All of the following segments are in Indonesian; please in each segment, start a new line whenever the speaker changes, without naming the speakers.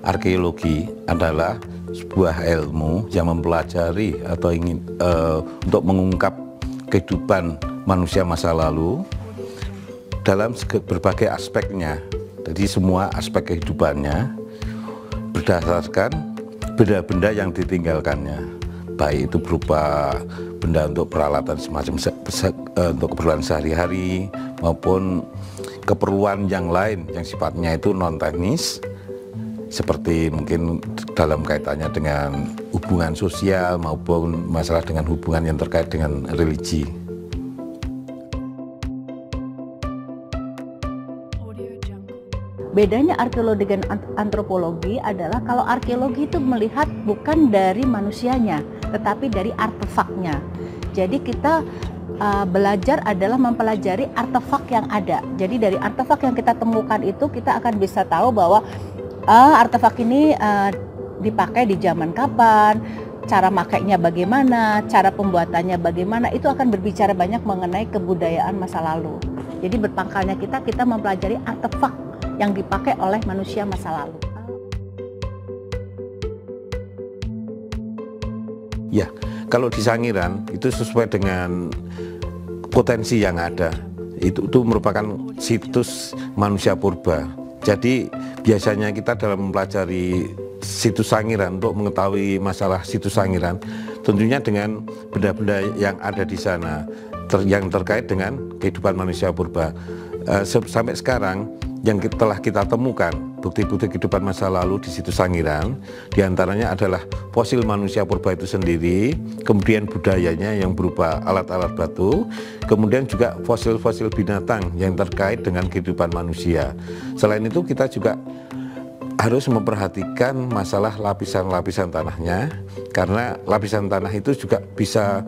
Arkeologi adalah sebuah ilmu yang mempelajari atau ingin untuk mengungkap kehidupan manusia masa lalu dalam berbagai aspeknya. Jadi semua aspek kehidupannya berdasarkan benda-benda yang ditinggalkannya, baik itu berupa benda untuk peralatan semacam untuk keperluan sehari-hari maupun keperluan yang lain yang sifatnya itu non teknis, seperti mungkin dalam kaitannya dengan hubungan sosial maupun masalah dengan hubungan yang terkait dengan religi.
Bedanya arkeologi dengan antropologi adalah kalau arkeologi itu melihat bukan dari manusianya, tetapi dari artefaknya. Jadi kita belajar adalah mempelajari artefak yang ada. Jadi dari artefak yang kita temukan itu kita akan bisa tahu bahwa artefak ini dipakai di zaman kapan, cara makainya bagaimana, cara pembuatannya bagaimana, itu akan berbicara banyak mengenai kebudayaan masa lalu. Jadi berpangkalnya kita mempelajari artefak yang dipakai oleh manusia masa lalu.
Ya, kalau di Sangiran itu sesuai dengan potensi yang ada. Itu merupakan situs manusia purba. Jadi biasanya kita dalam mempelajari situs Sangiran untuk mengetahui masalah situs Sangiran, tentunya dengan benda-benda yang ada di sana yang terkait dengan kehidupan manusia purba. Sampai sekarang yang telah kita temukan bukti-bukti kehidupan masa lalu di situs Sangiran, diantaranya adalah fosil manusia purba itu sendiri, kemudian budayanya yang berupa alat-alat batu, kemudian juga fosil-fosil binatang yang terkait dengan kehidupan manusia. Selain itu kita juga harus memperhatikan masalah lapisan-lapisan tanahnya, karena lapisan tanah itu juga bisa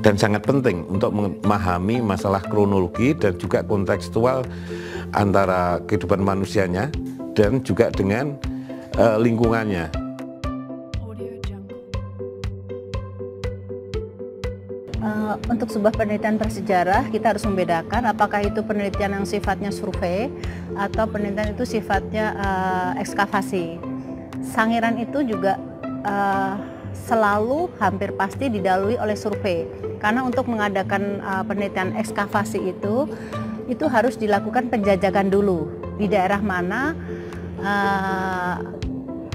dan sangat penting untuk memahami masalah kronologi dan juga kontekstual antara kehidupan manusianya dan juga dengan lingkungannya.
Untuk sebuah penelitian bersejarah kita harus membedakan apakah itu penelitian yang sifatnya survei atau penelitian itu sifatnya ekskavasi. Sangiran itu juga selalu hampir pasti didahului oleh survei, karena untuk mengadakan penelitian ekskavasi itu harus dilakukan penjajakan dulu di daerah mana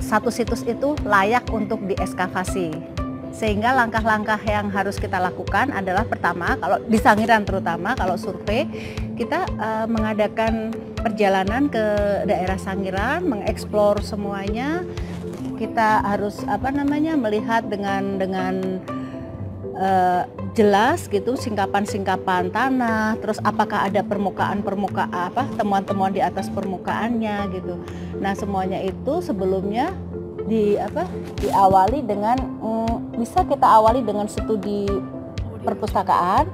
satu situs itu layak untuk diekskavasi. Sehingga langkah-langkah yang harus kita lakukan adalah pertama, kalau di Sangiran terutama, kalau survei, kita mengadakan perjalanan ke daerah Sangiran, mengeksplor semuanya. Kita harus melihat dengan jelas gitu singkapan-singkapan tanah, terus apakah ada permukaan temuan-temuan di atas permukaannya gitu. Nah, semuanya itu sebelumnya diawali dengan bisa kita awali dengan studi perpustakaan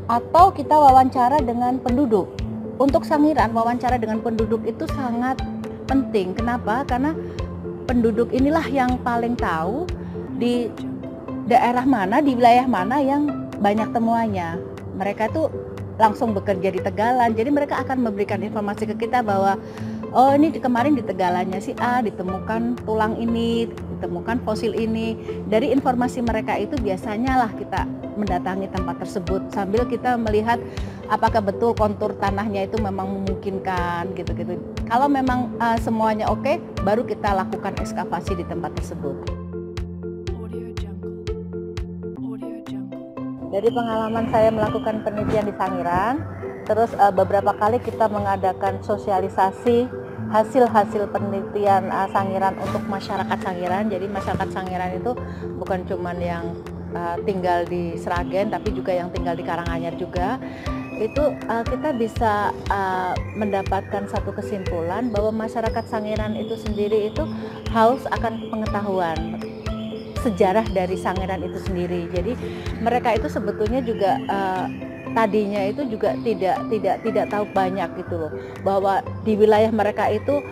atau kita wawancara dengan penduduk. Untuk Sangiran, wawancara dengan penduduk itu sangat penting. Kenapa? Karena penduduk inilah yang paling tahu di daerah mana, di wilayah mana yang banyak temuannya. Mereka tuh langsung bekerja di Tegalan, jadi mereka akan memberikan informasi ke kita bahwa oh ini kemarin di Tegalannya si A ditemukan tulang ini, ditemukan fosil ini. Dari informasi mereka itu biasanya lah kita mendatangi tempat tersebut sambil kita melihat apakah betul kontur tanahnya itu memang memungkinkan gitu-gitu. Kalau memang semuanya oke, baru kita lakukan ekskavasi di tempat tersebut. Dari pengalaman saya melakukan penelitian di Sangiran, terus beberapa kali kita mengadakan sosialisasi hasil-hasil penelitian Sangiran untuk masyarakat Sangiran. Jadi masyarakat Sangiran itu bukan cuma yang tinggal di Sragen, tapi juga yang tinggal di Karanganyar juga. Itu kita bisa mendapatkan satu kesimpulan bahwa masyarakat Sangiran itu sendiri itu haus akan pengetahuan sejarah dari Sangiran itu sendiri. Jadi mereka itu sebetulnya juga tadinya itu juga tidak tahu banyak gitu loh, bahwa di wilayah mereka itu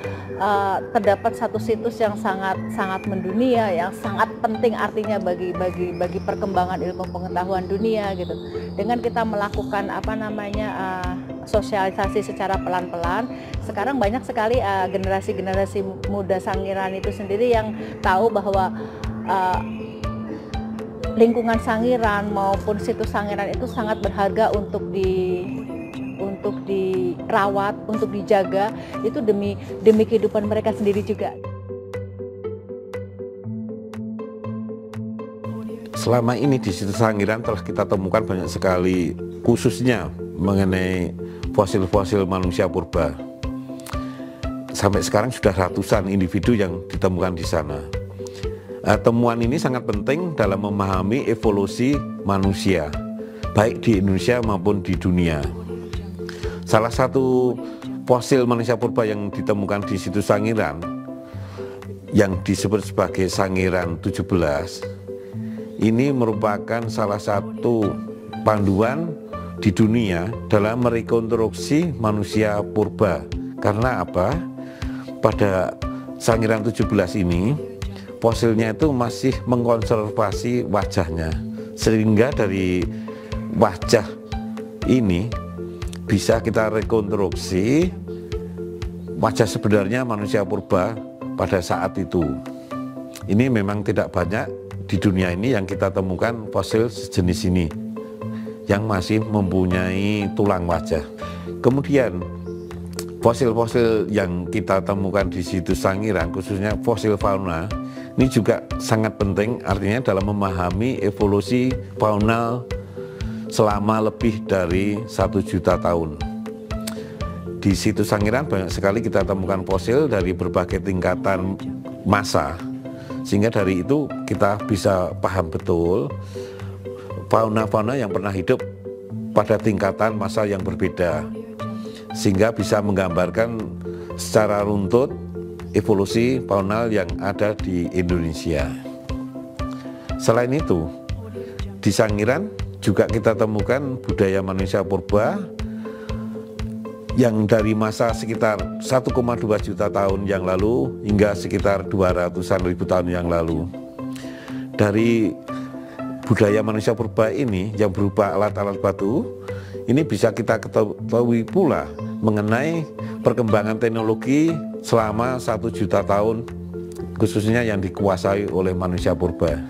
terdapat satu situs yang sangat mendunia, yang sangat penting artinya bagi perkembangan ilmu pengetahuan dunia gitu. Dengan kita melakukan sosialisasi secara pelan-pelan, sekarang banyak sekali generasi muda Sangiran itu sendiri yang tahu bahwa lingkungan Sangiran maupun situs Sangiran itu sangat berharga untuk dirawat, untuk dijaga, itu demi kehidupan mereka sendiri juga.
Selama ini di situs Sangiran telah kita temukan banyak sekali, khususnya mengenai fosil-fosil manusia purba. Sampai sekarang sudah ratusan individu yang ditemukan di sana. Temuan ini sangat penting dalam memahami evolusi manusia, baik di Indonesia maupun di dunia. Salah satu fosil manusia purba yang ditemukan di situs Sangiran, yang disebut sebagai Sangiran 17, ini merupakan salah satu panduan di dunia dalam merekonstruksi manusia purba. Karena apa? Pada Sangiran 17 ini, fosilnya itu masih mengkonservasi wajahnya, sehingga dari wajah ini bisa kita rekonstruksi wajah sebenarnya manusia purba pada saat itu. Ini memang tidak banyak di dunia ini yang kita temukan fosil sejenis ini yang masih mempunyai tulang wajah. Kemudian fosil-fosil yang kita temukan di situs Sangiran, khususnya fosil fauna, ini juga sangat penting artinya dalam memahami evolusi fauna selama lebih dari 1 juta tahun. Di situs Sangiran banyak sekali kita temukan fosil dari berbagai tingkatan massa, sehingga dari itu kita bisa paham betul fauna-fauna yang pernah hidup pada tingkatan massa yang berbeda, sehingga bisa menggambarkan secara runtut evolusi fauna yang ada di Indonesia. Selain itu, di Sangiran juga kita temukan budaya manusia purba yang dari masa sekitar 1,2 juta tahun yang lalu hingga sekitar 200-an ribu tahun yang lalu. Dari budaya manusia purba ini yang berupa alat-alat batu, ini bisa kita ketahui pula mengenai perkembangan teknologi selama 1 juta tahun, khususnya yang dikuasai oleh manusia purba.